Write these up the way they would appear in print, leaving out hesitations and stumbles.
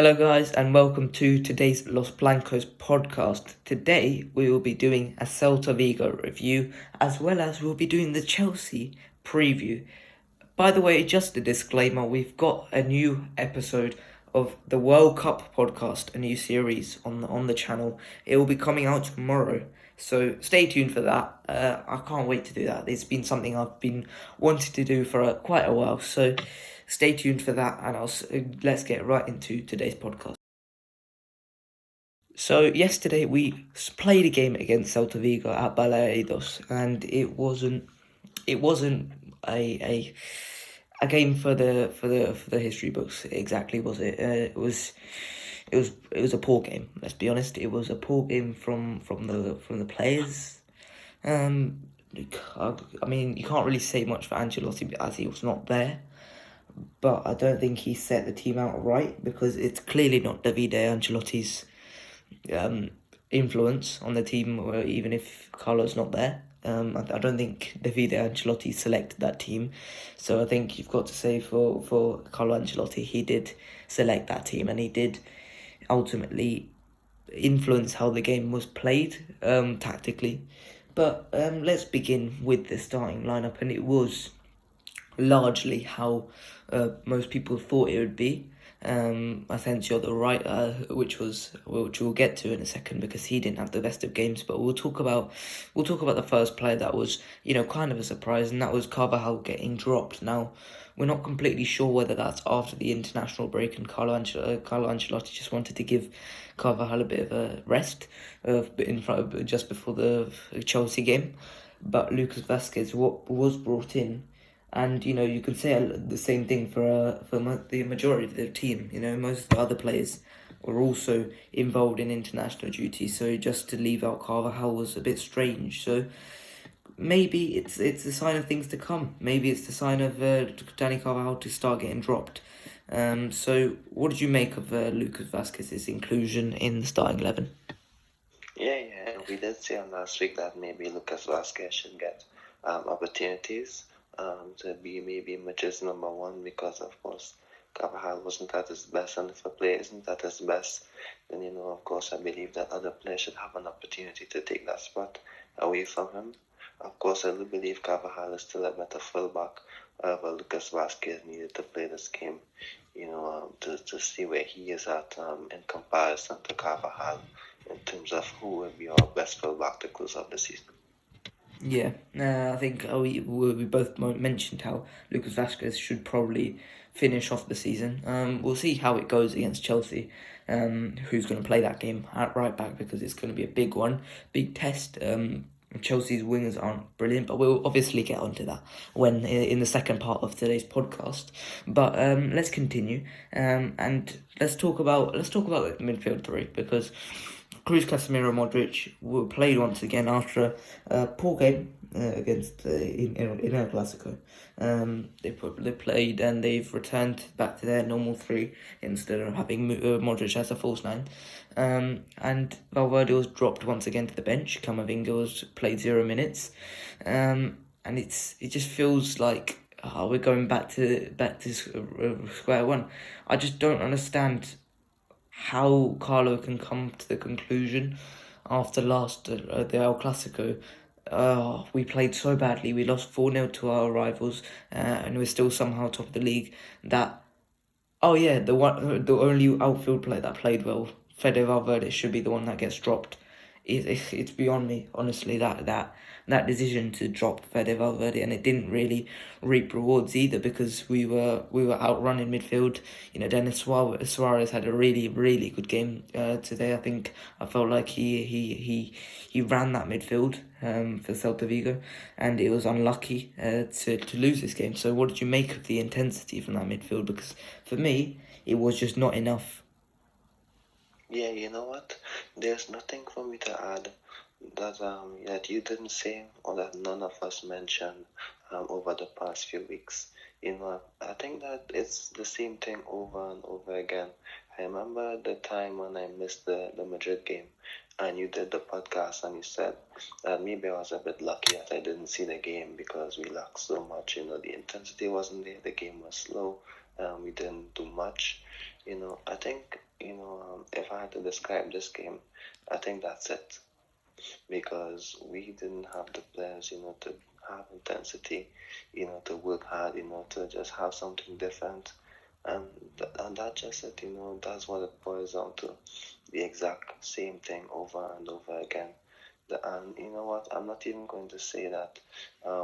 Hello guys and welcome to today's Los Blancos podcast. Today we will be doing a Celta Vigo review as well as we'll be doing the Chelsea preview. By the way, just a disclaimer, we've got a new episode of the World Cup podcast, a new series on the channel. It will be coming out tomorrow, so stay tuned for that. I can't wait to do that. It's been something I've been wanting to do for quite a while, so stay tuned for that, and let's get right into today's podcast. So yesterday we played a game against Celta Vigo at Balaidos, and it wasn't a a game for the history books exactly, was it? It was a poor game. Let's be honest. It was a poor game from the players. I mean, you can't really say much for Ancelotti as he was not there, but I don't think he set the team out right because it's clearly not Davide Ancelotti's influence on the team, even if Carlo's not there. I don't think Davide Ancelotti selected that team, so I think you've got to say for Carlo Ancelotti, he did select that team and he did ultimately influence how the game was played tactically. But let's begin with the starting lineup, and it was largely how most people thought it would be. Asensio, the right, which we'll get to in a second because he didn't have the best of games. But we'll talk about the first player that was kind of a surprise, and that was Carvajal getting dropped. Now we're not completely sure whether that's after the international break and Carlo Ancelotti just wanted to give Carvajal a bit of a rest in front of, just before the Chelsea game. But Lucas Vazquez was brought in. And you can say the same thing for the majority of the team. Most of the other players were also involved in international duty. So just to leave out Carvajal was a bit strange. So maybe it's a sign of things to come. Maybe it's the sign of Danny Carvajal to start getting dropped. So what did you make of Lucas Vazquez's inclusion in the starting 11? Yeah. We did say on last week that maybe Lucas Vazquez should get opportunities to be maybe Madrid's number one because, of course, Carvajal wasn't at his best, and if a player isn't at his best, then, of course, I believe that other players should have an opportunity to take that spot away from him. Of course, I do believe Carvajal is still a better fullback. However, Lucas Vazquez needed to play this game, to see where he is at in comparison to Carvajal in terms of who will be our best fullback to close out the season. Yeah, I think we both mentioned how Lucas Vazquez should probably finish off the season. We'll see how it goes against Chelsea, who's going to play that game at right back because it's going to be a big one, big test. Chelsea's wingers aren't brilliant, but we'll obviously get onto that when in the second part of today's podcast. But let's continue, and let's talk about the midfield three because Cruz, Casemiro, Modric were played once again after a poor game against in El Clasico. They played and they've returned back to their normal three instead of having Modric as a false nine. And Valverde was dropped once again to the bench. Camavinga was played 0 minutes, and it just feels like we're going back to square one. I just don't understand how Carlo can come to the conclusion after the El Clasico. We played so badly. We lost 4-0 to our rivals, and we're still somehow top of the league. The only outfield player that played well, Fede Valverde, should be the one that gets dropped. It's beyond me, honestly, that decision to drop Fede Valverde, and it didn't really reap rewards either because we were outrun in midfield. Dennis Suarez had a really, really good game today. I felt like he ran that midfield for Celta Vigo, and it was unlucky to lose this game. So what did you make of the intensity from that midfield? Because for me, it was just not enough. Yeah, you know what? There's nothing for me to add that you didn't say or that none of us mentioned over the past few weeks. I think that it's the same thing over and over again. I remember the time when I missed the Madrid game and you did the podcast and you said that maybe I was a bit lucky that I didn't see the game because we lacked so much. The intensity wasn't there, the game was slow, we didn't do much. I think, if I had to describe this game, I think that's it. Because we didn't have the players, to have intensity, to work hard, to just have something different. And, and that's just it, that's what it boils down to. The exact same thing over and over again. And you know what? I'm not even going to say that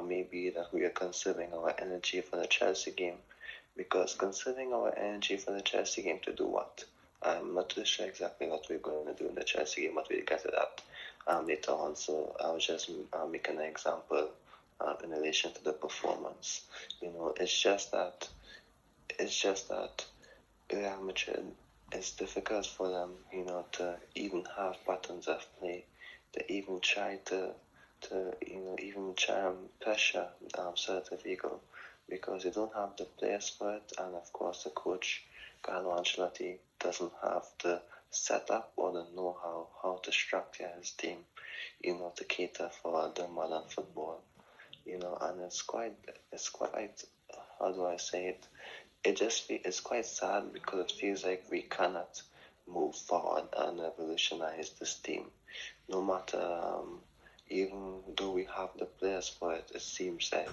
maybe that we are conserving our energy for the Chelsea game, because conserving our energy for the Chelsea game to do what? I'm not too sure exactly what we're going to do in the Chelsea game, but we'll get to that later on. So I was just making an example in relation to the performance. It's just that Real Madrid, it's difficult for them, to even have patterns of play, to even try and pressure Celta Vigo, because they don't have the players for it, and of course the coach Carlo Ancelotti doesn't have the setup or the know-how how to structure his team, to cater for the modern football, and it's quite how do I say it? It's quite sad because it feels like we cannot move forward and revolutionize this team, no matter even though we have the players for it. It seems that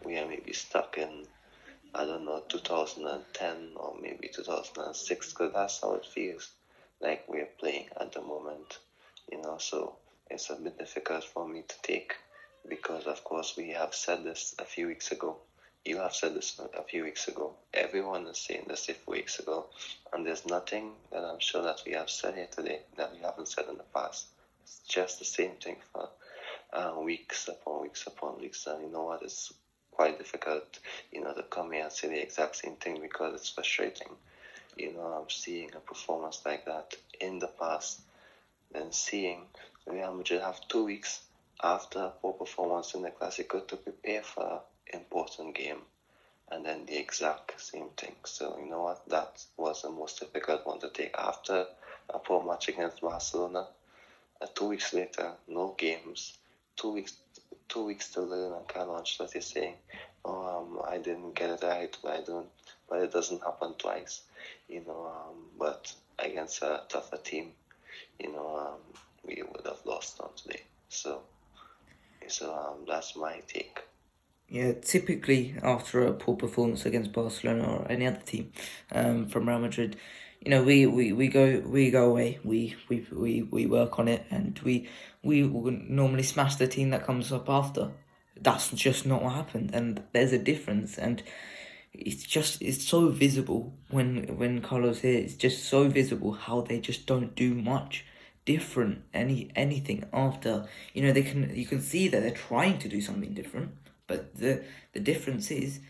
we are maybe stuck in, I don't know, 2010 or maybe 2006, because that's how it feels like we're playing at the moment, so it's a bit difficult for me to take, because of course we have said this a few weeks ago. You have said this a few weeks ago. Everyone is saying this a few weeks ago, and there's nothing that I'm sure that we have said here today that we haven't said in the past. It's just the same thing for weeks upon weeks upon weeks, and you know what? It's quite difficult, to come here and say the exact same thing, because it's frustrating. I'm seeing a performance like that in the past, then seeing Real Madrid have 2 weeks after a poor performance in the Clasico to prepare for an important game, and then the exact same thing. So you know what? That was the most difficult one to take after a poor match against Barcelona. 2 weeks later, no games. 2 weeks, 2 weeks to learn, and Carlo Ancelotti is saying, "Oh, I didn't get it right. I don't." But it doesn't happen twice, But against a tougher team, we would have lost on today. So that's my take. Yeah, typically after a poor performance against Barcelona or any other team from Real Madrid, we go away. We work on it, and we normally smash the team that comes up after. That's just not what happened, and there's a difference, and it's so visible when Carlos here. It's just so visible how they just don't do much different anything after. You can see that they're trying to do something different, but the difference is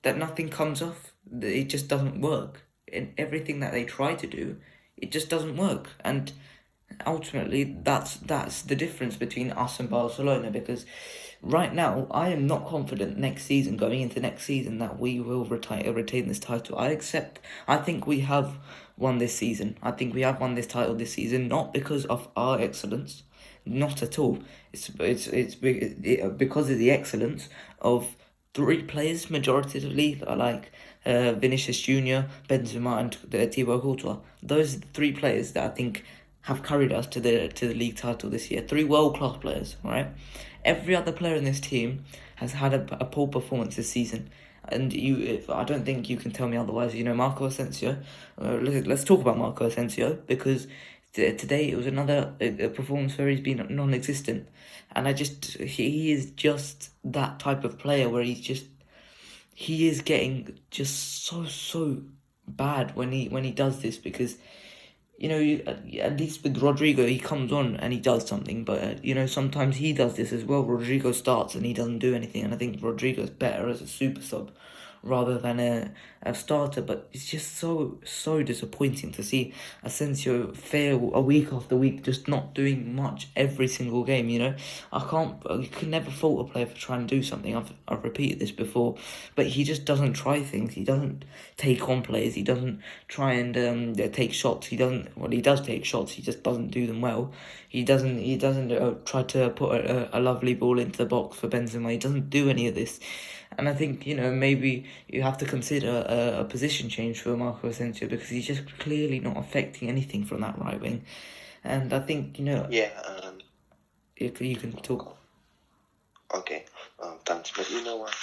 that nothing comes off. It just doesn't work. And everything that they try to do, it just doesn't work. And ultimately, that's the difference between us and Barcelona, because right now I am not confident going into next season, that we will retain this title. I think we have won this season. I think we have won this title this season, not because of our excellence, not at all. It's because of the excellence of three players, majoritively, like Vinicius Junior, Benzema, and Thibaut Courtois. Those are the three players that I think have carried us to the league title this year. Three world-class players, right? Every other player in this team has had a poor performance this season, and I don't think you can tell me otherwise. Marco Asensio. Let's talk about Marco Asensio, because today it was another a performance where he's been non-existent, and he is just that type of player where he is getting just so bad when he does this, because at least with Rodrigo, he comes on and he does something. But, sometimes he does this as well. Rodrigo starts and he doesn't do anything. And I think Rodrigo's better as a super sub rather than a starter. But it's just so disappointing to see Asensio fail a week after week, just not doing much every single game, You can never fault a player for trying to do something. I've repeated this before. But he just doesn't try things. He doesn't take on players. He doesn't try and take shots. He does take shots. He just doesn't do them well. He doesn't try to put a lovely ball into the box for Benzema. He doesn't do any of this. And I think, maybe you have to consider a position change for Marco Asensio because he's just clearly not affecting anything from that right wing. And I think, Yeah. you can talk. Okay. Thanks. But you know what?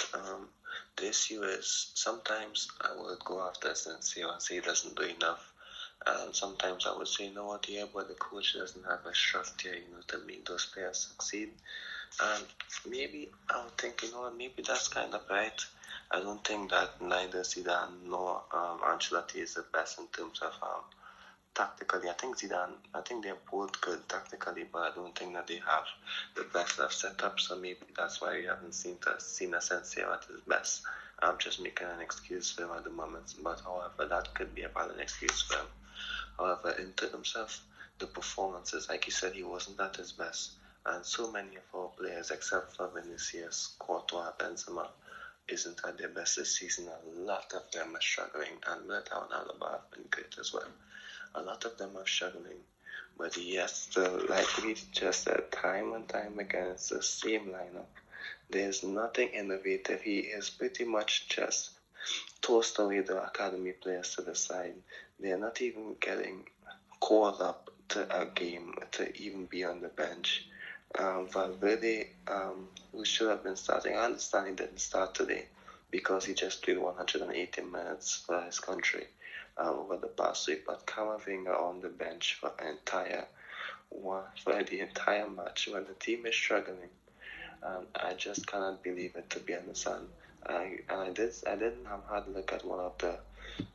The issue is sometimes I would go after Asensio and say he doesn't do enough. And sometimes I would say, you know what, yeah, but the coach doesn't have a structure, to make those players succeed. And maybe I would think, you know what, maybe that's kind of right. I don't think that neither Zidane nor Ancelotti is the best in terms of tactically. I think they're both good tactically, but I don't think that they have the best of setup. So maybe that's why we haven't seen Asensio at his best. I'm just making an excuse for him at the moment, but however, that could be a valid excuse for him. However, in terms of the performances, like you said, he wasn't at his best. And so many of our players, except for Vinicius, Courtois, Benzema, isn't at their best this season. A lot of them are struggling, and Militao and Alaba have been great as well. A lot of them are struggling, but yes, like we just said time and time again, it's the same lineup. There's nothing innovative. He is pretty much just tossed away the academy players to the side. They're not even getting called up to a game to even be on the bench. Valverde, who should have been starting, I understand he didn't start today because he just played 180 minutes for his country over the past week. But Camavinga on the bench for the entire match when the team is struggling. I just cannot believe it, to be honest. And I didn't have had a look at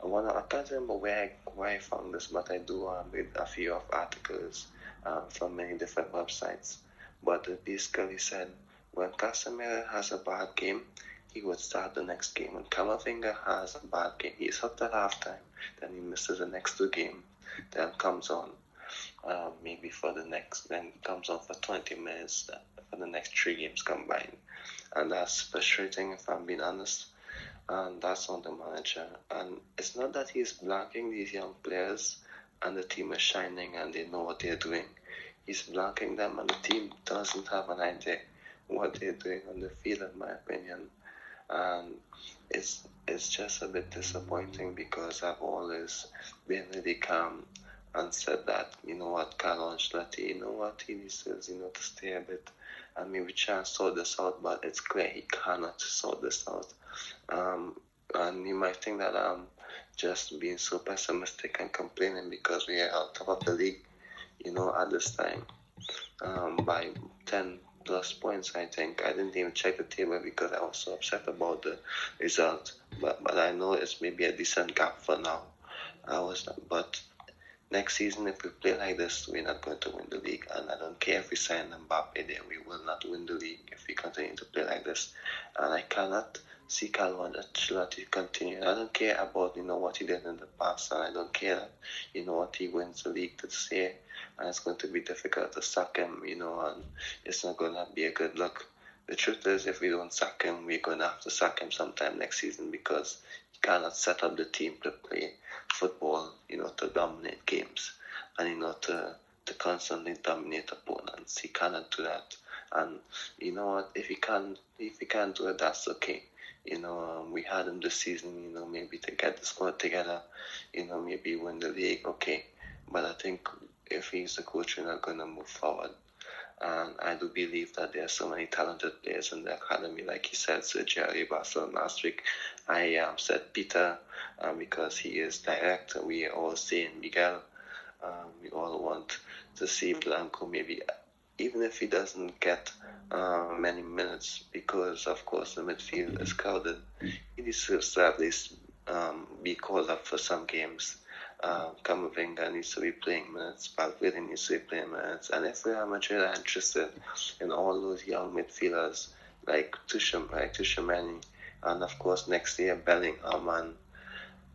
I can't remember where I found this, but I do read a few of articles from many different websites. But it basically said when Casemiro has a bad game, he would start the next game. When Camavinga has a bad game, he's hooked at halftime, then he misses the next two games, then comes on then comes on for 20 minutes for the next three games combined. And that's frustrating if I'm being honest. And that's on the manager. And it's not that he's blanking these young players and the team is shining and they know what they're doing. He's blanking them and the team doesn't have an idea what they're doing on the field, in my opinion. And it's just a bit disappointing because I've always been really calm and said that, you know what, Carlo Ancelotti, you know what, he deserves, to stay a bit and maybe try and sort this out, but it's clear he cannot sort this out. And you might think that I'm just being so pessimistic and complaining because we are out top of the league, at this time, by 10 plus points, I think. I didn't even check the table because I was so upset about the result. But I know it's maybe a decent gap for now. But next season, if we play like this, we're not going to win the league. And I don't care if we sign Mbappe there, we will not win the league if we continue to play like this. And I cannot see Carlo Ancelotti continue. I don't care about, what he did in the past. And I don't care that, what he wins the league this year. And it's going to be difficult to sack him, and it's not going to be a good look. The truth is, if we don't sack him, we're going to have to sack him sometime next season because he cannot set up the team to play football, to dominate games and, to constantly dominate opponents. He cannot do that. And you know what? If he can't do it, that's okay. We had him this season, maybe to get the squad together, maybe win the league, okay. But I think if he's the coach, we're not going to move forward. And I do believe that there are so many talented players in the academy, like he said, Sergio Arribas last week. I said Peter because he is direct. We all saying Miguel. We all want to see Blanco maybe, even if he doesn't get many minutes, because of course the midfield is crowded. He deserves to at least be called up for some games. Camavinga needs to be playing minutes, Valverde needs to be playing minutes, and if Real Madrid are interested in all those young midfielders like Tuchemani, and of course next year Bellingham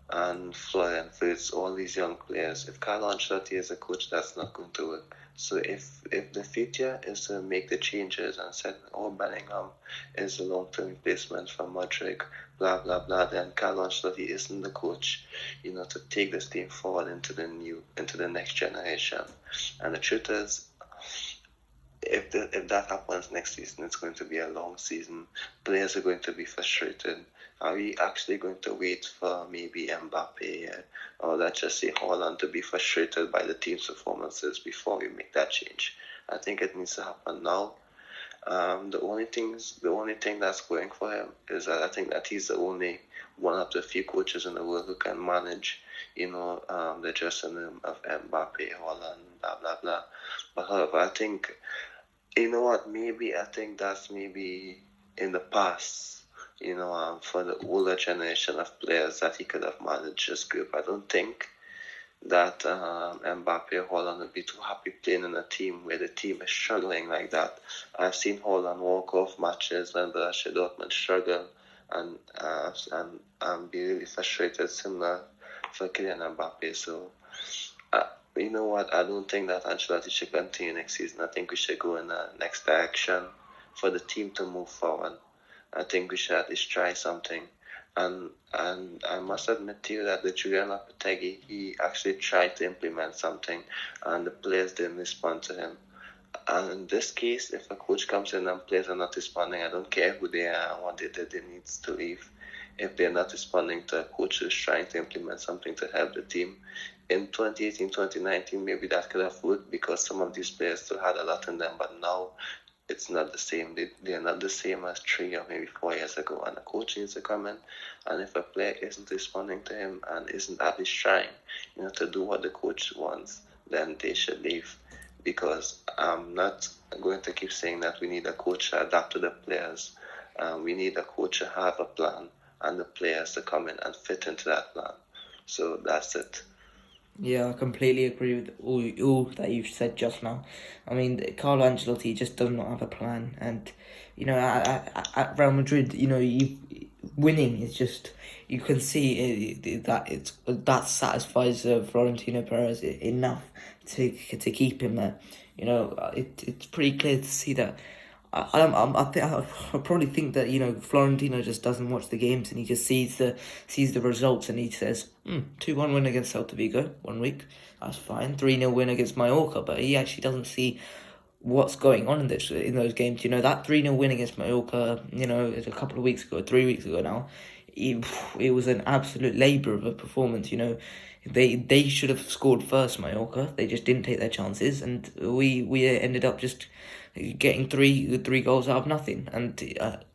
and Florian Wirtz, all these young players, if Carlo Ancelotti is a coach, that's not going to work. So if the future is to make the changes and said, Bellingham is a long-term replacement for Modric, blah, blah, blah, then Carlo Ancelotti isn't the coach, to take this team forward into the next generation. And the truth is, if that happens next season, it's going to be a long season. Players are going to be frustrated. Are we actually going to wait for maybe Mbappe or let's just say Holland to be frustrated by the team's performances before we make that change? I think it needs to happen now. The only thing that's going for him is that I think that he's the only one of the few coaches in the world who can manage, the dressing room of Mbappe, Holland, blah blah blah. But however, I think you know what? Maybe I think that's maybe in the past. For the older generation of players that he could have managed this group. I don't think that Mbappe or Holland would be too happy playing in a team where the team is struggling like that. I've seen Holland walk off matches when Borussia Dortmund struggle and be really frustrated, similar for Kylian Mbappe. So, you know what? I don't think that Ancelotti should continue next season. I think we should go in the next direction for the team to move forward. I think we should at least try something. And I must admit to you that the Julian Lopetegui, he actually tried to implement something, and the players didn't respond to him. And in this case, if a coach comes in and players are not responding, I don't care who they are and what they did, they need to leave. If they're not responding to a coach who's trying to implement something to help the team. In 2018, 2019, maybe that could have worked because some of these players still had a lot in them, but now it's not the same. They're not the same as 3 or maybe 4 years ago. And a coach needs to come in, and if a player isn't responding to him and isn't at least trying, to do what the coach wants, then they should leave. Because I'm not going to keep saying that we need a coach to adapt to the players. We need a coach to have a plan and the players to come in and fit into that plan. So that's it. Yeah, I completely agree with all that you've said just now. I mean, Carlo Ancelotti just does not have a plan, and at Real Madrid, winning is just, you can see that satisfies Florentino Perez enough to keep him there. It's pretty clear to see that. I probably think that Florentino just doesn't watch the games and he just sees the results and he says 2-1 win against Celta Vigo 1 week, that's fine, 3-0 win against Mallorca, but he actually doesn't see what's going on in those games. That 3-0 win against Mallorca, it's a couple of weeks ago, 3 weeks ago now. It was an absolute labour of a performance. They should have scored first, Mallorca. They just didn't take their chances, and we ended up just getting three goals out of nothing, and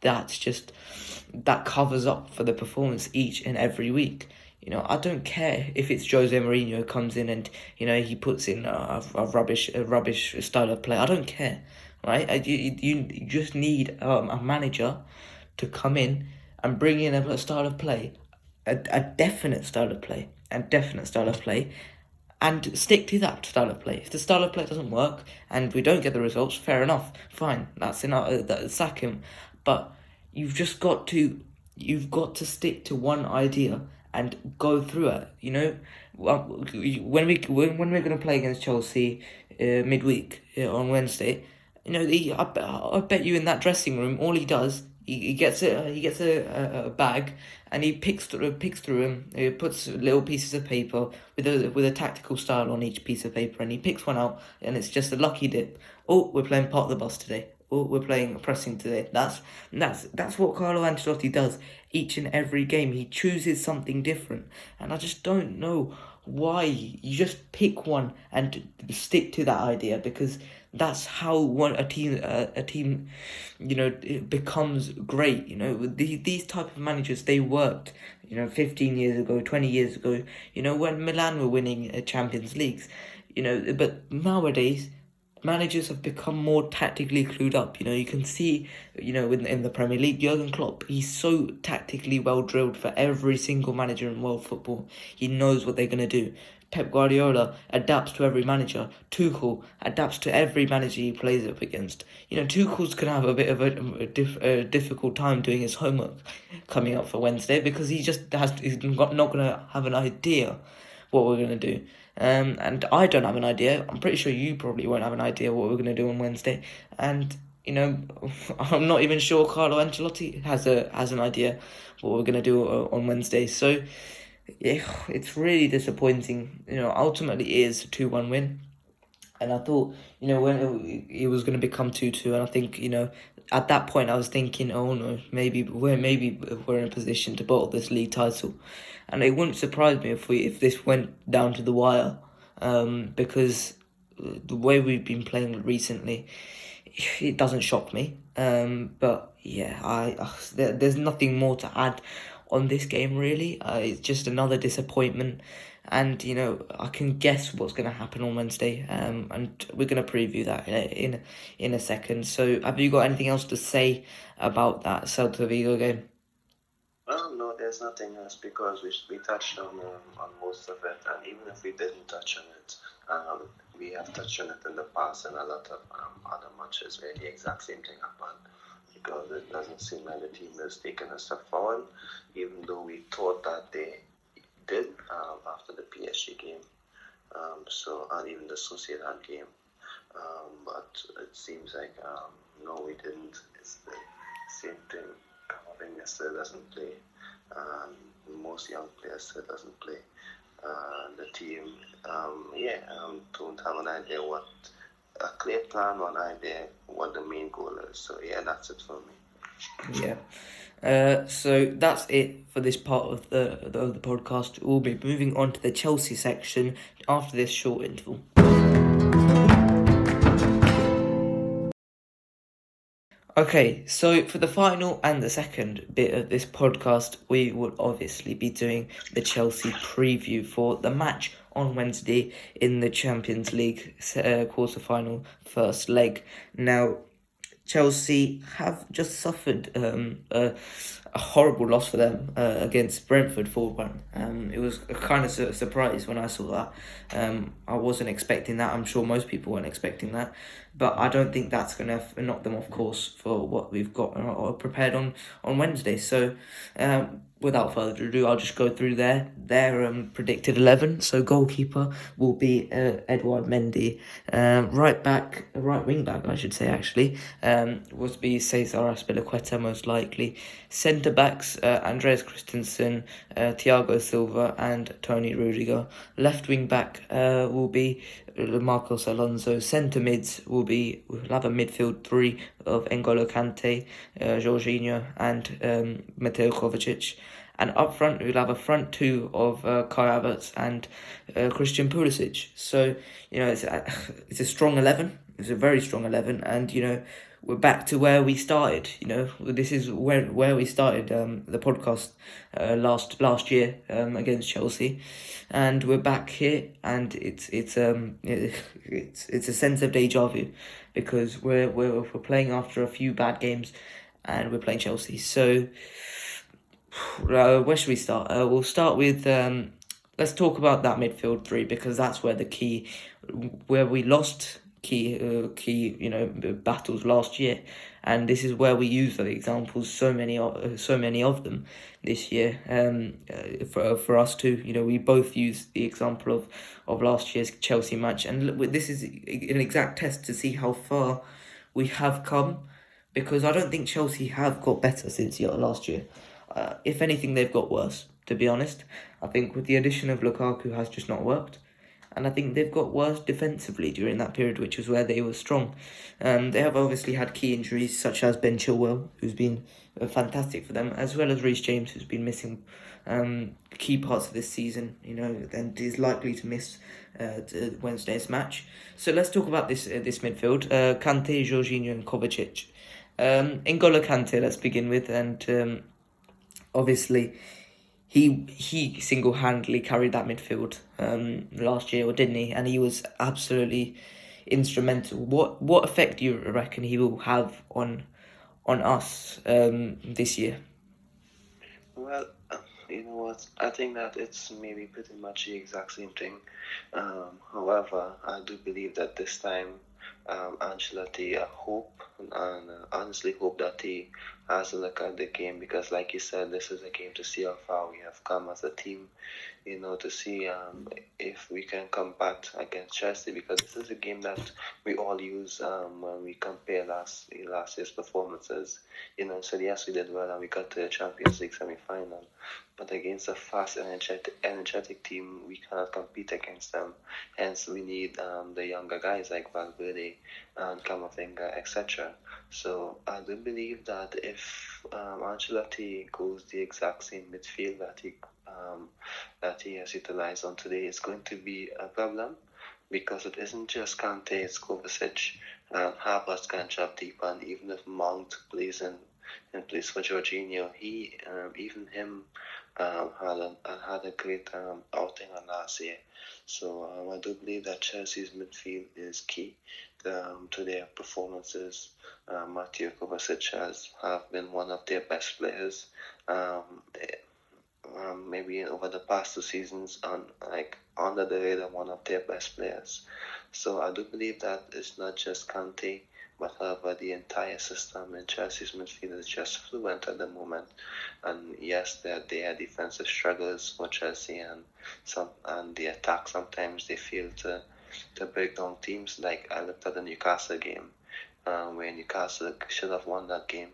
that covers up for the performance each and every week. I don't care if it's Jose Mourinho comes in and he puts in a rubbish style of play. I don't care, right? You just need a manager to come in and bring in a style of play, a definite style of play, and stick to that style of play. If the style of play doesn't work and we don't get the results, fair enough, fine, that's enough. Sack him. But you've got to stick to one idea and go through it. When we're gonna play against Chelsea midweek on Wednesday, I bet you in that dressing room, all he does, he gets a bag and he picks through them. He puts little pieces of paper with a tactical style on each piece of paper, and he picks one out, and it's just a lucky dip. Oh, we're playing part of the bus today. Oh, we're playing pressing today. That's what Carlo Ancelotti does each and every game. He chooses something different, and I just don't know why. You just pick one and stick to that idea, because that's how a team it becomes great. These type of managers, they worked 15 years ago, 20 years ago, when Milan were winning Champions Leagues, but nowadays managers have become more tactically clued up. You can see, in the Premier League, Jurgen Klopp, he's so tactically well drilled for every single manager in world football. He knows what they're going to do. Pep Guardiola adapts to every manager. Tuchel adapts to every manager he plays up against. Tuchel's going to have a bit of a difficult time doing his homework coming up for Wednesday, because he's not going to have an idea what we're going to do. And I don't have an idea. I'm pretty sure you probably won't have an idea what we're going to do on Wednesday. And, I'm not even sure Carlo Ancelotti has an idea what we're going to do on Wednesday. So, yeah, it's really disappointing. Ultimately it is a 2-1 win. And I thought, when it was going to become 2-2, and I think, at that point I was thinking, oh no, maybe we're in a position to bottle this league title, and it wouldn't surprise me if this went down to the wire, because the way we've been playing recently, it doesn't shock me. But yeah, there's nothing more to add on this game really. It's just another disappointment, and I can guess what's going to happen on Wednesday. And we're going to preview that in a second. So, have you got anything else to say about that Celta Vigo game? Well, no, there's nothing else because we touched on most of it, and even if we didn't touch on it, we have touched on it in the past in a lot of other matches where the exact same thing happened. Because it doesn't seem like the team is taking a step forward, even though we thought that they did after the PSG game, and even the Sociedad game. But it seems like no, we didn't. It's the same thing. Camavinga still doesn't play. Most young players still doesn't play. The team, don't have an idea what a clear plan or an idea what the main goal is. So yeah, that's it for me. Yeah. So that's it for this part of the podcast. We'll be moving on to the Chelsea section after this short interval. Okay, so for the final and the second bit of this podcast, we would obviously be doing the Chelsea preview for the match on Wednesday in the Champions League quarter-final first leg. Now, Chelsea have just suffered a horrible loss for them against Brentford 4-1. It was a kind of a surprise when I saw that. I wasn't expecting that. I'm sure most people weren't expecting that. But I don't think that's going to knock them off course for what we've got prepared on Wednesday. So without further ado, I'll just go through their predicted 11. So goalkeeper will be Edouard Mendy. Right wing back, I should say, actually, would be Cesar Azpilicueta most likely. Centre backs, Andreas Christensen, Thiago Silva and Tony Rudiger. Left wing back will be Marcos Alonso. Centre mids we'll have a midfield three of N'Golo Kante, Jorginho and Mateo Kovacic. And up front, we'll have a front two of Kai Havertz and Christian Pulisic. So, it's a strong 11. It's a very strong 11. And, we're back to where we started. This is where we started the podcast last year against Chelsea. And we're back here, and it's a sense of deja vu because we're playing after a few bad games, and we're playing Chelsea. So where should we start? We'll start with let's talk about that midfield three because that's where where we lost key battles last year, and this is where we use the examples so many of them this year. For us too, we both use the example of last year's Chelsea match, and this is an exact test to see how far we have come, because I don't think Chelsea have got better since last year. If anything, they've got worse, to be honest. I think with the addition of Lukaku has just not worked. And I think they've got worse defensively during that period, which was where they were strong. They have obviously had key injuries, such as Ben Chilwell, who's been fantastic for them, as well as Reece James, who's been missing key parts of this season, and is likely to miss Wednesday's match. So let's talk about this midfield. Kante, Jorginho and Kovacic. N'Golo Kante, let's begin with, and obviously he single-handedly carried that midfield last year, or didn't he? And he was absolutely instrumental. What effect do you reckon he will have on us this year? Well, you know what? I think that it's maybe pretty much the exact same thing. However, I do believe that this time Ancelotti, I hope and honestly hope that he has a look at the game because, like you said, this is a game to see how far we have come as a team, to see if we can combat against Chelsea because this is a game that we all use when we compare last year's performances. So yes, we did well and we got to the Champions League semi-final, but against a fast, energetic team, we cannot compete against them. Hence, we need the younger guys like Valverde and Camavinga, etc. So I do believe that if Ancelotti goes the exact same midfield that he has utilized on today, it's going to be a problem because it isn't just Kante, it's Kovacic, Havertz can drop deep, and even if Mount plays in place for Jorginho, even him had a great outing on last year. So I do believe that Chelsea's midfield is key to their performances. Mateo Kovacic have been one of their best players. Maybe over the past 2 seasons, under the radar, one of their best players. So I do believe that it's not just Kante, but however the entire system in Chelsea's midfield is just fluent at the moment. And yes, there are defensive struggles for Chelsea and the attack. Sometimes they fail to break down teams. Like I looked at the Newcastle game, where Newcastle should have won that game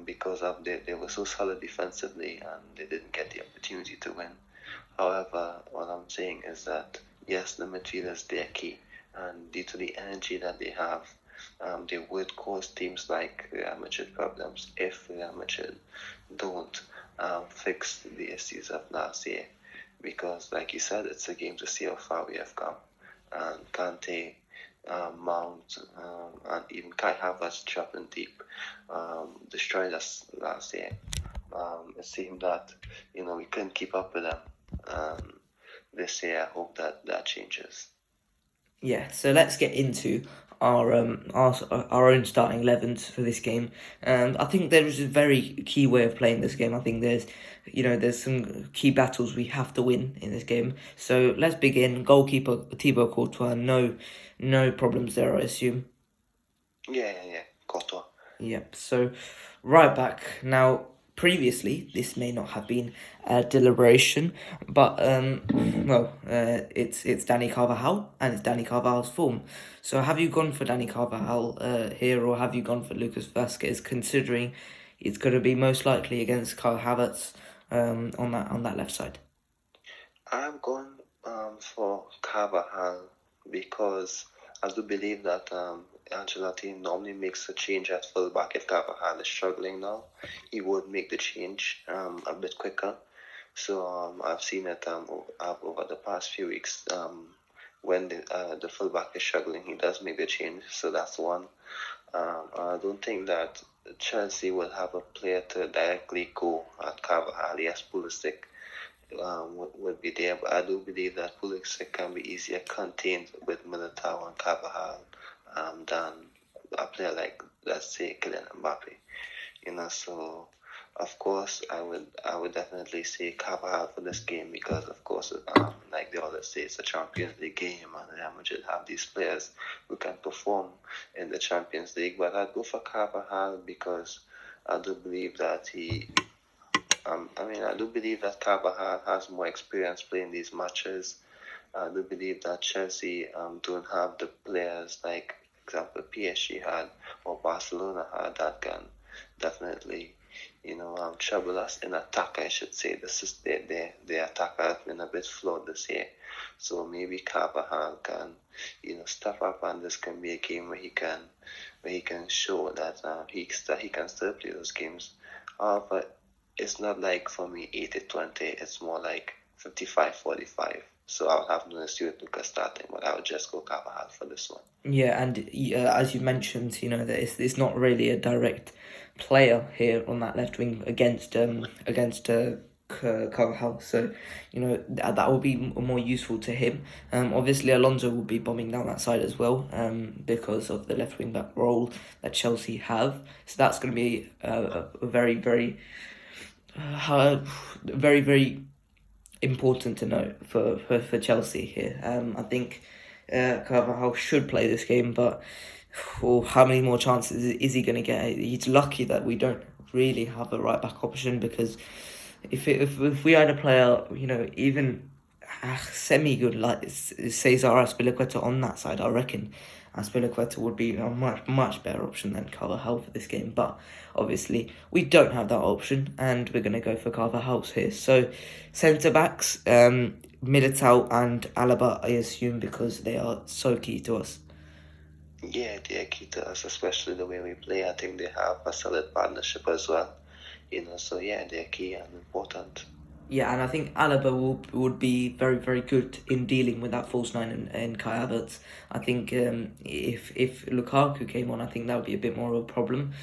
because of they were so solid defensively and they didn't get the opportunity to win. However, what I'm saying is that yes, the midfielders they're key, and due to the energy that they have, they would cause teams like Real Madrid problems if Real Madrid don't fix the issues of last year. Because, like you said, it's a game to see how far we have come. And Kante, Mount, and even Kai Havertz dropping deep destroyed us last year. It seemed that we couldn't keep up with them. This year, I hope that changes. Yeah, so let's get into our own starting 11s for this game. I think there is a very key way of playing this game. I think there's some key battles we have to win in this game. So let's begin. Goalkeeper Thibaut Courtois, no problems there, I assume. Yeah, Courtois. Yep. So right back now. Previously, this may not have been a deliberation, but it's Danny Carvajal and it's Danny Carvajal's form. So have you gone for Danny Carvajal here, or have you gone for Lucas Vasquez, considering it's going to be most likely against Kyle Havertz on that left side? I'm going for Carvajal because I do believe that Ancelotti normally makes a change at fullback if Carvajal is struggling now. He would make the change a bit quicker. So I've seen it over the past few weeks. When the fullback is struggling, he does make the change. So that's one. I don't think that Chelsea will have a player to directly go at Carvajal. Yes, Pulisic would be there, but I do believe that Pulisic can be easier contained with Militao and Carvajal than a player like, let's say, Kylian Mbappe. So of course I would definitely say Carvajal for this game because of course like they always say, it's a Champions League game and Real Madrid have these players who can perform in the Champions League. But I'd go for Carvajal because I do believe that I do believe that Carvajal has more experience playing these matches. I do believe that Chelsea don't have the players like, for example, PSG had or Barcelona had that can definitely, trouble us in attack. I should say the attack has been a bit flawed this year. So maybe Carvajal can, step up, and this can be a game where he can show that he can still play those games. However, it's not like for me 80-20, it's more like 55-45. So I would have no issue with Lucas starting, but I would just go Carvajal for this one. Yeah, and as you mentioned, that it's not really a direct player here on that left wing against Carvajal, so that will be more useful to him. Obviously Alonso will be bombing down that side as well, because of the left wing back role that Chelsea have. So that's going to be a very very important to note for Chelsea here. I think Carvajal should play this game, but how many more chances is he going to get? He's lucky that we don't really have a right back option, because if we had a player, even semi good like Cesar Azpilicueta on that side, I reckon Azpilicueta would be a much better option than Carvajal for this game. But obviously we don't have that option, and we're going to go for Carvajal's here. So centre backs, Militao and Alaba, I assume, because they are so key to us. Yeah, they are key to us, especially the way we play. I think they have a solid partnership as well. So yeah, they're key and important. Yeah, and I think Alaba would be very, very good in dealing with that false nine in Kai Havertz. I think if Lukaku came on, I think that would be a bit more of a problem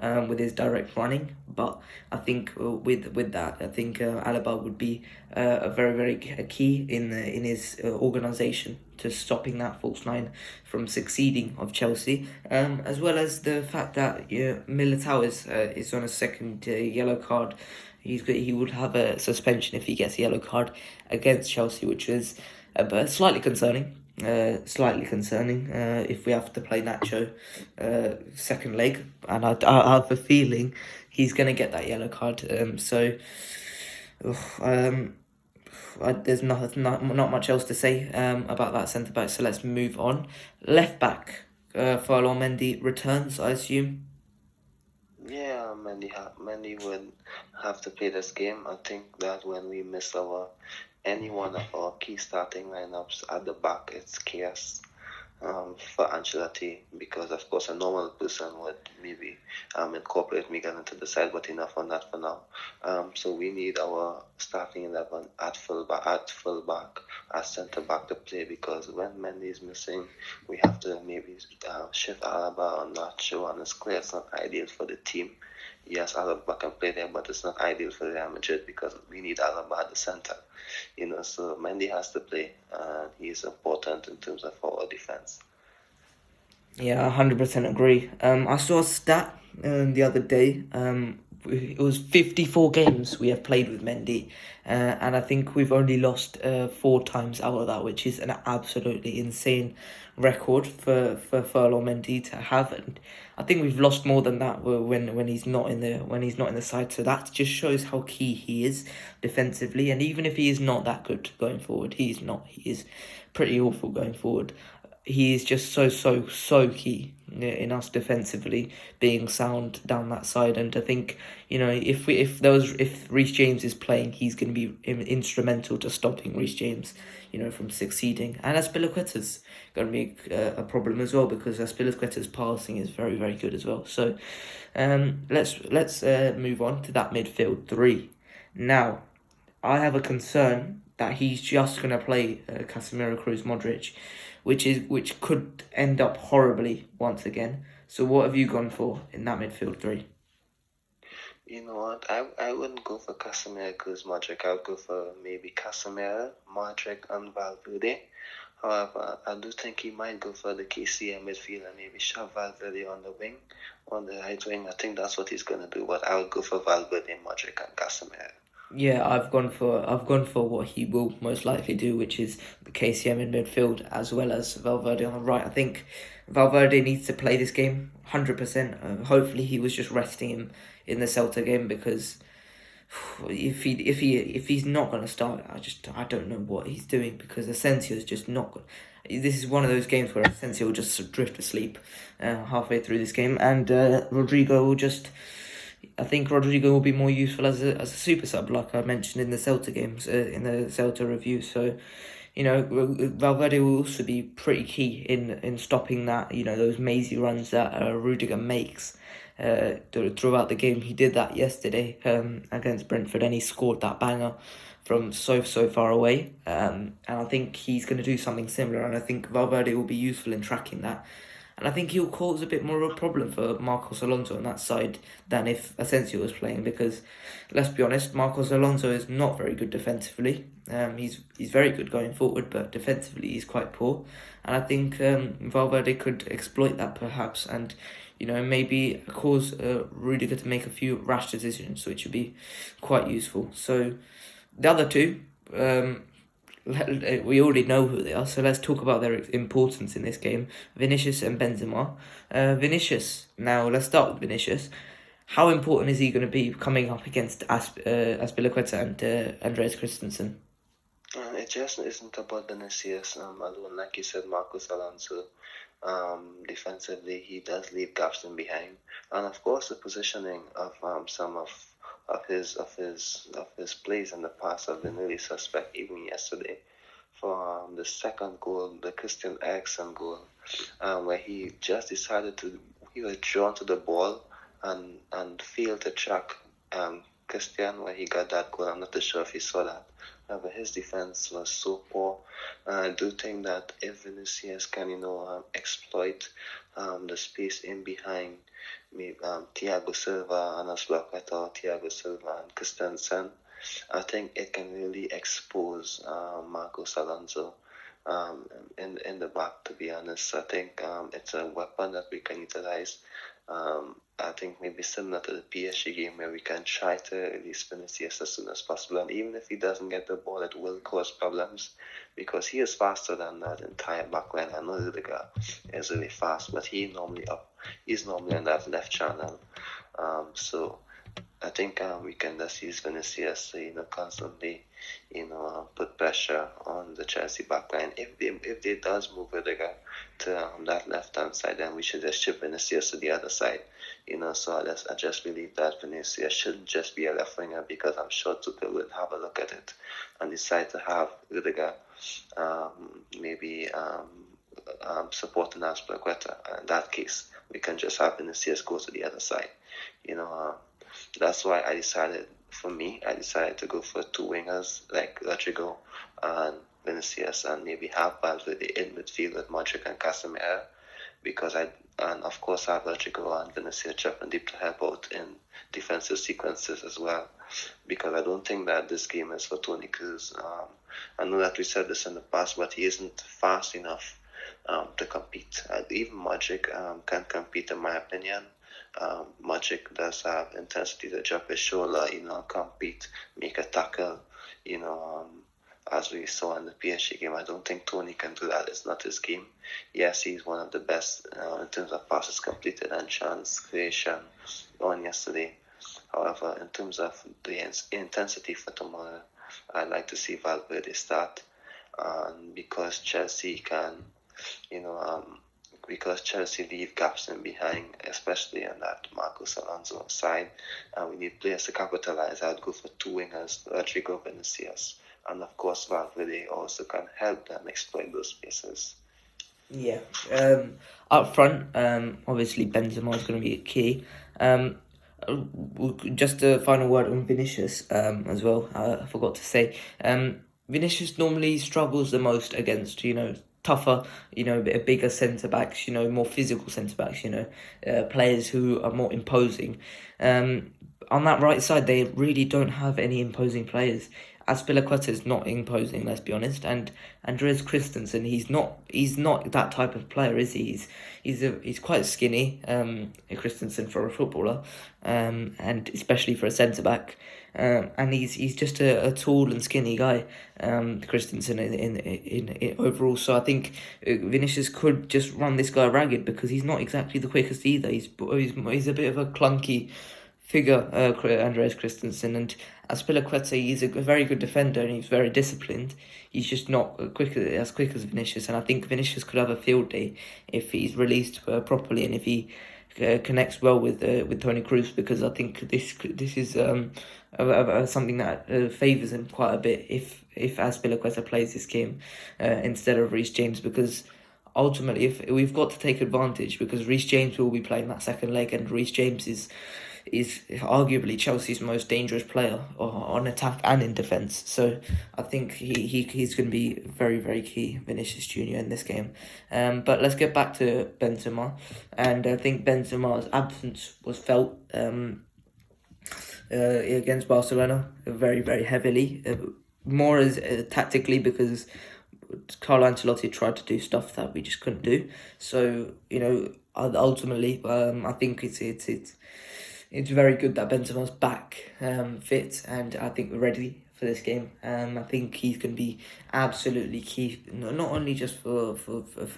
with his direct running. But I think with that, I think Alaba would be a very, very key in his organisation to stopping that false nine from succeeding of Chelsea, as well as the fact that Militao is on a second yellow card. He would have a suspension if he gets a yellow card against Chelsea, which is slightly concerning. If we have to play Nacho second leg, and I have a feeling he's going to get that yellow card. There's not much else to say about that centre back. So let's move on. Left back, Ferland Mendy returns, I assume. Yeah, Mandy would have to play this game. I think that when we miss any one of our key starting lineups at the back, it's chaos for Ancelotti, because of course a normal person would maybe incorporate Miguel into the side, but enough on that for now. So we need our starting 11 at fullback, at centre back to play, because when Mendy is missing, we have to maybe shift Alaba or Nacho, and it's clear it's not ideal for the team. Yes, Alaba can play there, but it's not ideal for Real Madrid because we need Alaba at the centre. So Mendy has to play, and he's important in terms of our defense. Yeah, 100% agree. I saw a stat the other day. It was 54 games we have played with Mendy, and I think we've only lost 4 times out of that, which is an absolutely insane record for Ferland Mendy to have. And I think we've lost more than that when he's not in the side. So that just shows how key he is defensively. And even if he is not that good going forward, he is pretty awful going forward. He is just so key in us defensively being sound down that side. And I think if Reece James is playing, he's going to be instrumental to stopping Reece James from succeeding. And Azpilicueta's going to be a problem as well, because Azpilicueta's passing is very, very good as well. So let's move on to that midfield 3 now. I have a concern that he's just going to play Casemiro, Kroos, Modric, which could end up horribly once again. So what have you gone for in that midfield 3? You know what? I wouldn't go for Casemiro, Kroos, Modric. I would go for maybe Casemiro, Modric, and Valverde. However, I do think he might go for the KCM midfield and maybe shove Valverde on the wing, on the right wing. I think that's what he's going to do. But I would go for Valverde, Modric, and Casemiro. Yeah, I've gone for what he will most likely do, which is the KCM in midfield as well as Valverde on the right. I think Valverde needs to play this game 100%. Hopefully, he was just resting him in the Celta game, because if he's not going to start, I don't know what he's doing, because Asensio is just not good. This is one of those games where Asensio will just drift asleep halfway through this game, and Rodrigo will just. I think Rodrigo will be more useful as a super sub, like I mentioned in the Celta games, in the Celta review. So, Valverde will also be pretty key in stopping that, those mazy runs that Rudiger makes throughout the game. He did that yesterday against Brentford, and he scored that banger from so far away. And I think he's going to do something similar, and I think Valverde will be useful in tracking that. And I think he'll cause a bit more of a problem for Marcos Alonso on that side than if Asensio was playing, because let's be honest, Marcos Alonso is not very good defensively. He's very good going forward, but defensively he's quite poor. And I think Valverde could exploit that perhaps, and maybe cause Rudiger to make a few rash decisions, which would be quite useful. So the other two, we already know who they are, so let's talk about their importance in this game. Vinicius and Benzema. Vinicius. Now let's start with Vinicius. How important is he going to be coming up against Azpilicueta and Andreas Christensen? It just isn't about Vinicius alone. Like you said, Marcos Alonso, defensively, he does leave gaps in behind, and of course, the positioning of some of his plays in the past have been really suspect. Even yesterday, for the second goal, the Christian Eriksen goal, where he just decided he was drawn to the ball and failed to track Christian where he got that goal. I'm not too sure if he saw that. But his defense was so poor. I do think that if Vinicius can, exploit the space in behind maybe Thiago Silva and Azpilicueta, or Thiago Silva and Christensen, I think it can really expose Marcos Alonso in the back. To be honest, I think it's a weapon that we can utilize. I think maybe similar to the PSG game where we can try to release Vinicius as soon as possible, and even if he doesn't get the ball, it will cause problems because he is faster than that entire backline. I know Rudiger is really fast, but he's normally on that left channel. So I think we can just use Vinicius to constantly put pressure on the Chelsea backline. If they does move Rudiger to that left hand side, then we should just ship Vinicius to the other side. So I just believe that Vinicius shouldn't just be a left winger, because I'm sure Tuchel will have a look at it and decide to have Rudiger maybe supporting Azpilicueta. In that case, we can just have Vinicius go to the other side. That's why I decided to go for two wingers like Rodrigo and Vinicius, and maybe have Valverde in midfield with Modric and Casemiro, and of course have Rodrigo and Vinicius dropping deep to help out in defensive sequences as well, because I don't think that this game is for Toni Kroos. I know that we said this in the past, but he isn't fast enough to compete. Even Modric can compete, in my opinion. Modric does have intensity to drop his shoulder, compete, make a tackle, as we saw in the PSG game. I don't think Toni can do that. It's not his game. Yes, he's one of the best in terms of passes completed and chance creation on yesterday. However, in terms of the intensity for tomorrow, I'd like to see Valverde start, because Chelsea can, because Chelsea leave gaps in behind, especially on that Marcos Alonso side, and we need players to capitalize. I'd go for two wingers, Rodrigo, Vinicius, and of course Valverde also can help them exploit those spaces. Yeah. Up front, obviously Benzema is going to be key. Just a final word on Vinicius as well. I forgot to say. Vinicius normally struggles the most against, tougher, bigger centre backs, more physical centre backs, players who are more imposing. On that right side, they really don't have any imposing players. Azpilicueta is not imposing, let's be honest, and Andreas Christensen, he's not that type of player, is he? He's quite skinny, Christensen, for a footballer, and especially for a centre back, and he's just a tall and skinny guy, Christensen in overall. So I think Vinicius could just run this guy ragged, because he's not exactly the quickest either. He's a bit of a clunky figure, Andreas Christensen, and Azpilicueta, he's a very good defender and he's very disciplined. He's just not as quick as Vinicius, and I think Vinicius could have a field day if he's released properly and if he connects well with Toni Kroos, because I think this is something that favours him quite a bit if Azpilicueta plays this game instead of Reece James, because ultimately if we've got to take advantage, because Reece James will be playing that second leg, and Reece James is arguably Chelsea's most dangerous player on attack and in defence. So I think he's going to be very, very key, Vinicius Junior, in this game. But let's get back to Benzema, and I think Benzema's absence was felt against Barcelona very, very heavily, more as tactically, because Carlo Ancelotti tried to do stuff that we just couldn't do. So ultimately, I think it's very good that Benzema's back fit, and I think we're ready for this game. I think he's going to be absolutely key, not only just for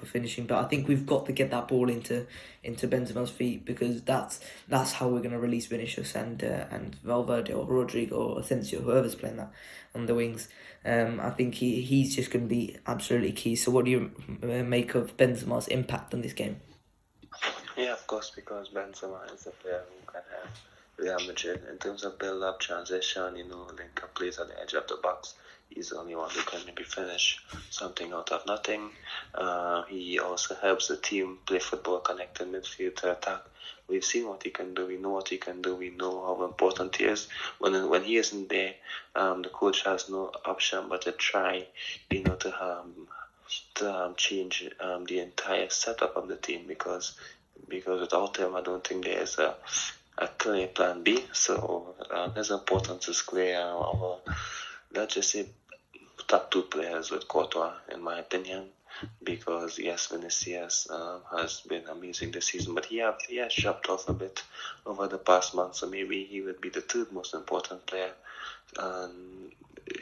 finishing, but I think we've got to get that ball into Benzema's feet, because that's how we're going to release Vinicius and Valverde or Rodrigo or Asensio, whoever's playing that on the wings. I think he's just going to be absolutely key. So what do you make of Benzema's impact on this game? Yeah, of course, because Benzema is a player who can have Real Madrid in terms of build-up, transition, link-up plays at the edge of the box. He's the only one who can maybe finish something out of nothing. He also helps the team play football, connected midfield to attack. We've seen what he can do. We know what he can do. We know how important he is. When he isn't there, the coach has no option but to try, to change the entire setup of the team, because without him, I don't think there is a clear plan B. So his importance is clear. Let's just say top two players with Courtois, in my opinion, because yes, Vinicius has been amazing this season, but he has dropped off a bit over the past month, so maybe he would be the third most important player, and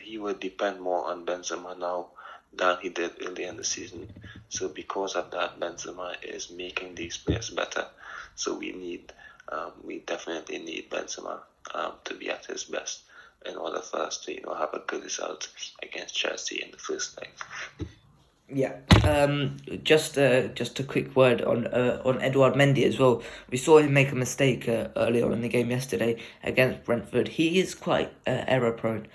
he would depend more on Benzema now than he did earlier in the season. So because of that, Benzema is making these players better. So we definitely need Benzema to be at his best in order for us to have a good result against Chelsea in the first leg. Yeah. Just a quick word on Edouard Mendy as well. We saw him make a mistake earlier in the game yesterday against Brentford. He is quite error prone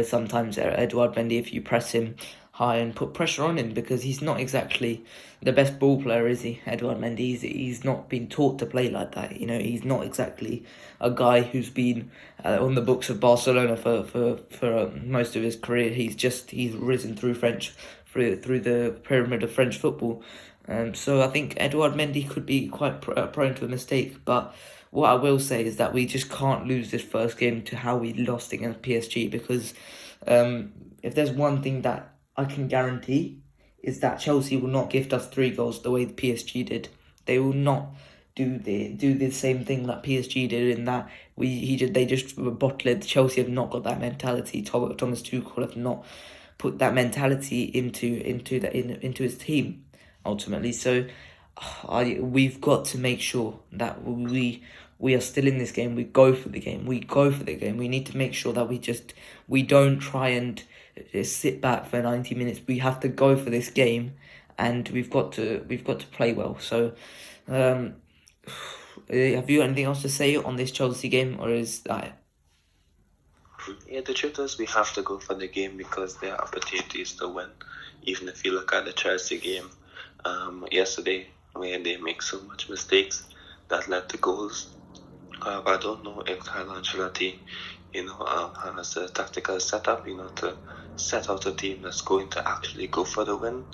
sometimes. Edouard Mendy, if you press him high and put pressure on him, because he's not exactly the best ball player, is he? Edouard Mendy, he's not been taught to play like that. He's not exactly a guy who's been on the books of Barcelona for most of his career. He's risen through the pyramid of French football. So I think Edouard Mendy could be quite prone to a mistake. But what I will say is that we just can't lose this first game to how we lost against PSG, because if there's one thing that I can guarantee, is that Chelsea will not gift us 3 goals the way the PSG did. They will not do the same thing that PSG did, in that they just bottle it. Chelsea have not got that mentality. Thomas Tuchel have not put that mentality into his team ultimately. So we've got to make sure that we are still in this game. We go for the game. We need to make sure that we don't try and sit back for 90 minutes. We have to go for this game, and we've got to play well. So have you anything else to say on this Chelsea game, or is that? Yeah, the truth is we have to go for the game, because there are opportunities to win. Even if you look at the Chelsea game yesterday, where they make so much mistakes that led to goals. I don't know if Carlo Ancelotti, has a tactical setup, to set out a team that's going to actually go for the win.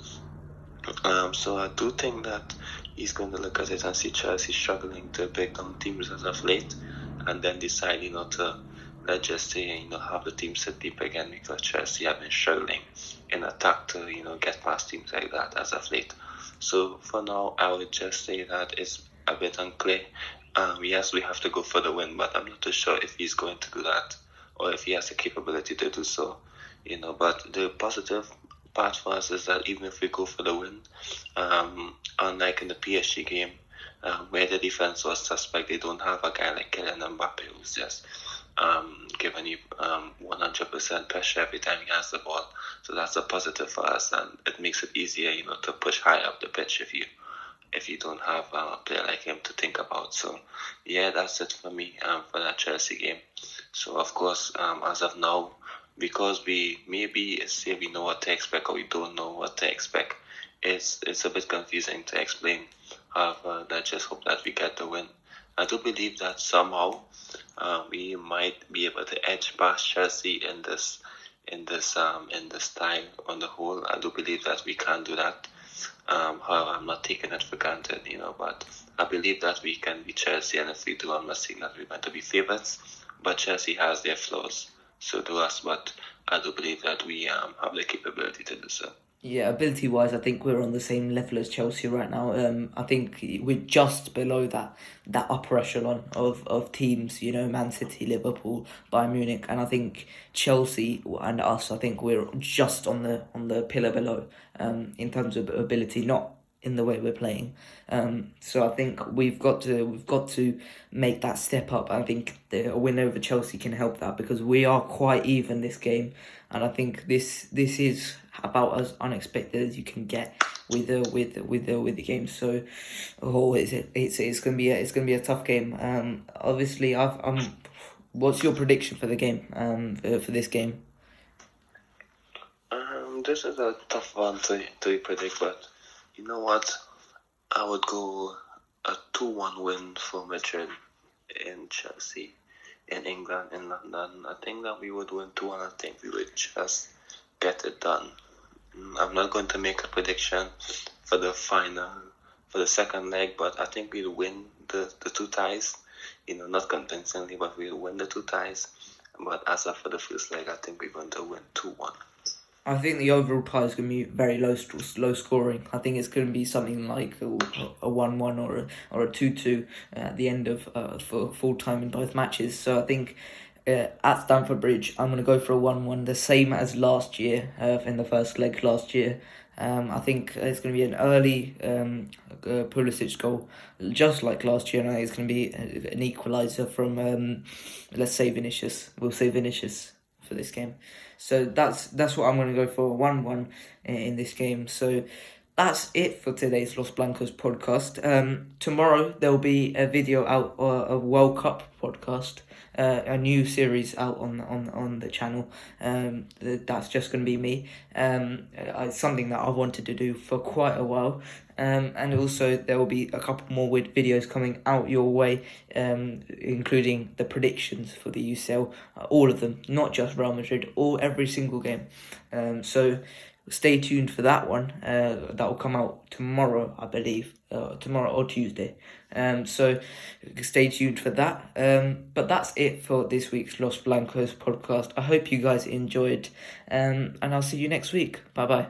So I do think that he's going to look at it and see Chelsea struggling to break down teams as of late, and then decide, to, let's just say, have the team sit deep again, because Chelsea have been struggling in attack to, get past teams like that as of late. So for now, I would just say that it's a bit unclear. Yes, we have to go for the win, but I'm not too sure if he's going to do that, or if he has the capability to do so. But the positive part for us is that even if we go for the win, unlike in the PSG game, where the defense was suspect, they don't have a guy like Kylian Mbappe who's just giving you 100% pressure every time he has the ball. So that's a positive for us, and it makes it easier, to push high up the pitch if you don't have a player like him to think about. So yeah, that's it for me for that Chelsea game. So of course, as of now, because we maybe say we know what to expect or we don't know what to expect, it's a bit confusing to explain. However, let's just hope that we get the win. I do believe that somehow we might be able to edge past Chelsea in this time on the whole. I do believe that we can do that. However, I'm not taking it for granted, but I believe that we can beat Chelsea, and if we do, I'm not saying that we're going to be favourites, but Chelsea has their flaws, so do us, but I do believe that we have the capability to do so. Yeah, ability-wise, I think we're on the same level as Chelsea right now. I think we're just below that upper echelon of teams. You know, Man City, Liverpool, Bayern Munich, and I think Chelsea and us. I think we're just on the pillar below. In terms of ability, not in the way we're playing. So I think we've got to make that step up. I think a win over Chelsea can help that because we are quite even this game, and I think this is about as unexpected as you can get with the game. So, it's gonna be a tough game. Obviously, what's your prediction for the game? For this game? This is a tough one to predict, but you know what? I would go a 2-1 win for Madrid in Chelsea, in England, in London. I think that we would win 2-1. I think we would just get it done. I'm not going to make a prediction for the final, for the second leg, but I think we'll win the two ties. Not convincingly, but we'll win the two ties. But as for the first leg, I think we're going to win 2-1. I think the overall tie is going to be very low scoring. I think it's going to be something like a 1-1 or a 2-2 at the end of for full time in both matches. So I think at Stamford Bridge, I'm going to go for a 1-1, the same as last year in the first leg last year. I think it's going to be an early Pulisic goal, just like last year. And I think it's going to be an equaliser from let's say Vinicius. We'll say Vinicius for this game. So that's what I'm going to go for, 1-1 in this game. So that's it for today's Los Blancos podcast. Tomorrow there'll be a video out, a World Cup podcast, a new series out on the channel. That's just going to be me. It's something that I wanted to do for quite a while. And also there will be a couple more videos coming out your way, including the predictions for the UCL, all of them, not just Real Madrid, every single game. So stay tuned for that one. That will come out tomorrow, I believe, tomorrow or Tuesday. So stay tuned for that. But that's it for this week's Los Blancos podcast. I hope you guys enjoyed, and I'll see you next week. Bye bye.